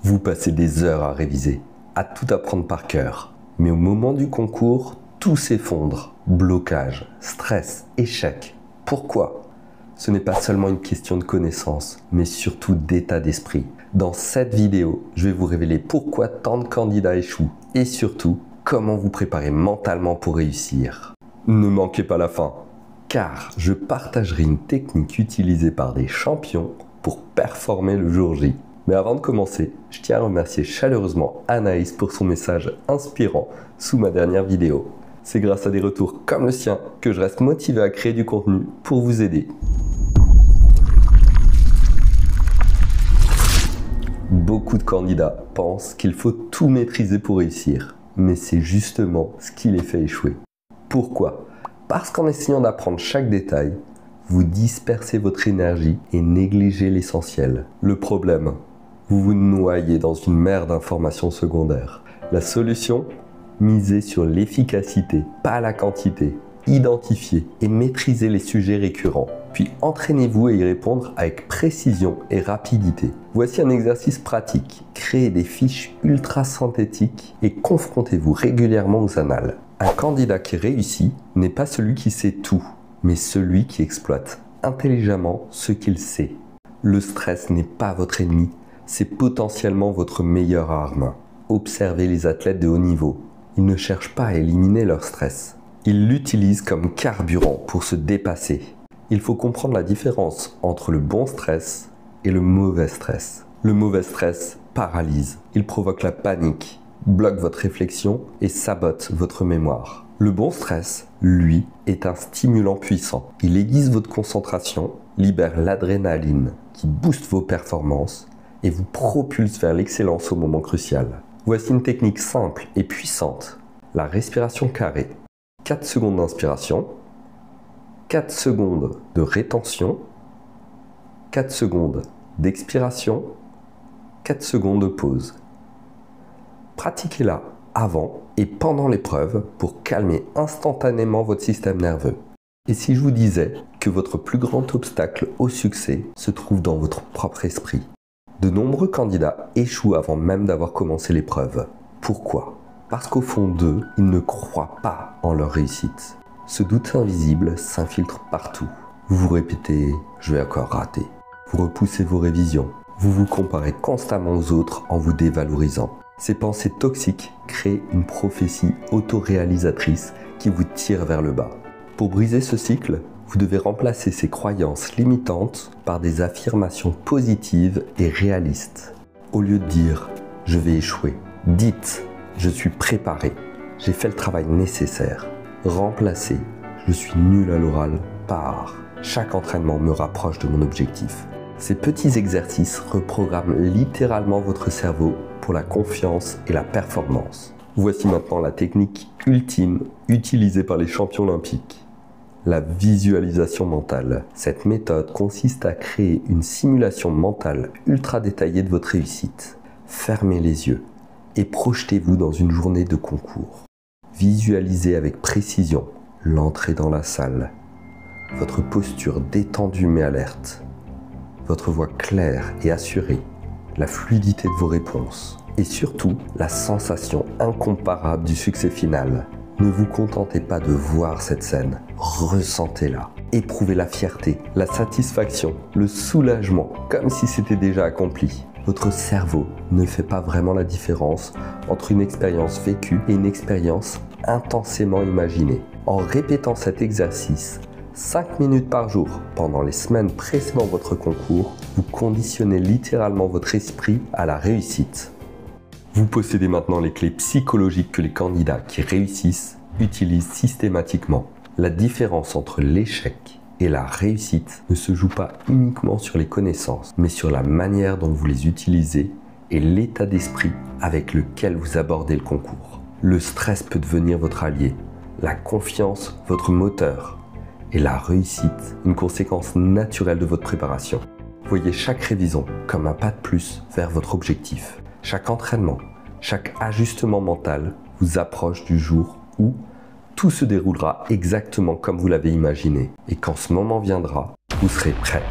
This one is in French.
Vous passez des heures à réviser, à tout apprendre par cœur. Mais au moment du concours, tout s'effondre. Blocage, stress, échec. Pourquoi ? Ce n'est pas seulement une question de connaissance, mais surtout d'état d'esprit. Dans cette vidéo, je vais vous révéler pourquoi tant de candidats échouent et surtout, comment vous préparer mentalement pour réussir. Ne manquez pas la fin, car je partagerai une technique utilisée par des champions pour performer le jour J. Mais avant de commencer, je tiens à remercier chaleureusement Anaïs pour son message inspirant sous ma dernière vidéo. C'est grâce à des retours comme le sien que je reste motivé à créer du contenu pour vous aider. Beaucoup de candidats pensent qu'il faut tout maîtriser pour réussir, mais c'est justement ce qui les fait échouer. Pourquoi ? Parce qu'en essayant d'apprendre chaque détail, vous dispersez votre énergie et négligez l'essentiel. Le problème, vous vous noyez dans une mer d'informations secondaires. La solution ? Misez sur l'efficacité, pas la quantité. Identifiez et maîtrisez les sujets récurrents. Puis entraînez-vous à y répondre avec précision et rapidité. Voici un exercice pratique. Créez des fiches ultra synthétiques et confrontez-vous régulièrement aux annales. Un candidat qui réussit n'est pas celui qui sait tout, mais celui qui exploite intelligemment ce qu'il sait. Le stress n'est pas votre ennemi, c'est potentiellement votre meilleure arme. Observez les athlètes de haut niveau. Ils ne cherchent pas à éliminer leur stress. Ils l'utilisent comme carburant pour se dépasser. Il faut comprendre la différence entre le bon stress et le mauvais stress. Le mauvais stress paralyse. Il provoque la panique, bloque votre réflexion et sabote votre mémoire. Le bon stress, lui, est un stimulant puissant. Il aiguise votre concentration, libère l'adrénaline qui booste vos performances et vous propulse vers l'excellence au moment crucial. Voici une technique simple et puissante, la respiration carrée. 4 secondes d'inspiration, 4 secondes de rétention, 4 secondes d'expiration, 4 secondes de pause. Pratiquez-la avant et pendant l'épreuve pour calmer instantanément votre système nerveux. Et si je vous disais que votre plus grand obstacle au succès se trouve dans votre propre esprit ? De nombreux candidats échouent avant même d'avoir commencé l'épreuve. Pourquoi ? Parce qu'au fond d'eux, ils ne croient pas en leur réussite. Ce doute invisible s'infiltre partout. Vous vous répétez « je vais encore rater ». Vous repoussez vos révisions. Vous vous comparez constamment aux autres en vous dévalorisant. Ces pensées toxiques créent une prophétie autoréalisatrice qui vous tire vers le bas. Pour briser ce cycle, vous devez remplacer ces croyances limitantes par des affirmations positives et réalistes. Au lieu de dire « je vais échouer », dites « je suis préparé, j'ai fait le travail nécessaire ». Remplacez « je suis nul à l'oral » par « chaque entraînement me rapproche de mon objectif ». Ces petits exercices reprogramment littéralement votre cerveau pour la confiance et la performance. Voici maintenant la technique ultime utilisée par les champions olympiques. La visualisation mentale. Cette méthode consiste à créer une simulation mentale ultra détaillée de votre réussite. Fermez les yeux et projetez-vous dans une journée de concours. Visualisez avec précision l'entrée dans la salle, votre posture détendue mais alerte, votre voix claire et assurée, la fluidité de vos réponses et surtout la sensation incomparable du succès final. Ne vous contentez pas de voir cette scène, ressentez-la. Éprouvez la fierté, la satisfaction, le soulagement, comme si c'était déjà accompli. Votre cerveau ne fait pas vraiment la différence entre une expérience vécue et une expérience intensément imaginée. En répétant cet exercice 5 minutes par jour pendant les semaines précédant votre concours, vous conditionnez littéralement votre esprit à la réussite. Vous possédez maintenant les clés psychologiques que les candidats qui réussissent utilisent systématiquement. La différence entre l'échec et la réussite ne se joue pas uniquement sur les connaissances, mais sur la manière dont vous les utilisez et l'état d'esprit avec lequel vous abordez le concours. Le stress peut devenir votre allié, la confiance votre moteur et la réussite une conséquence naturelle de votre préparation. Voyez chaque révision comme un pas de plus vers votre objectif. Chaque entraînement, chaque ajustement mental vous approche du jour où tout se déroulera exactement comme vous l'avez imaginé. Et quand ce moment viendra, vous serez prêt.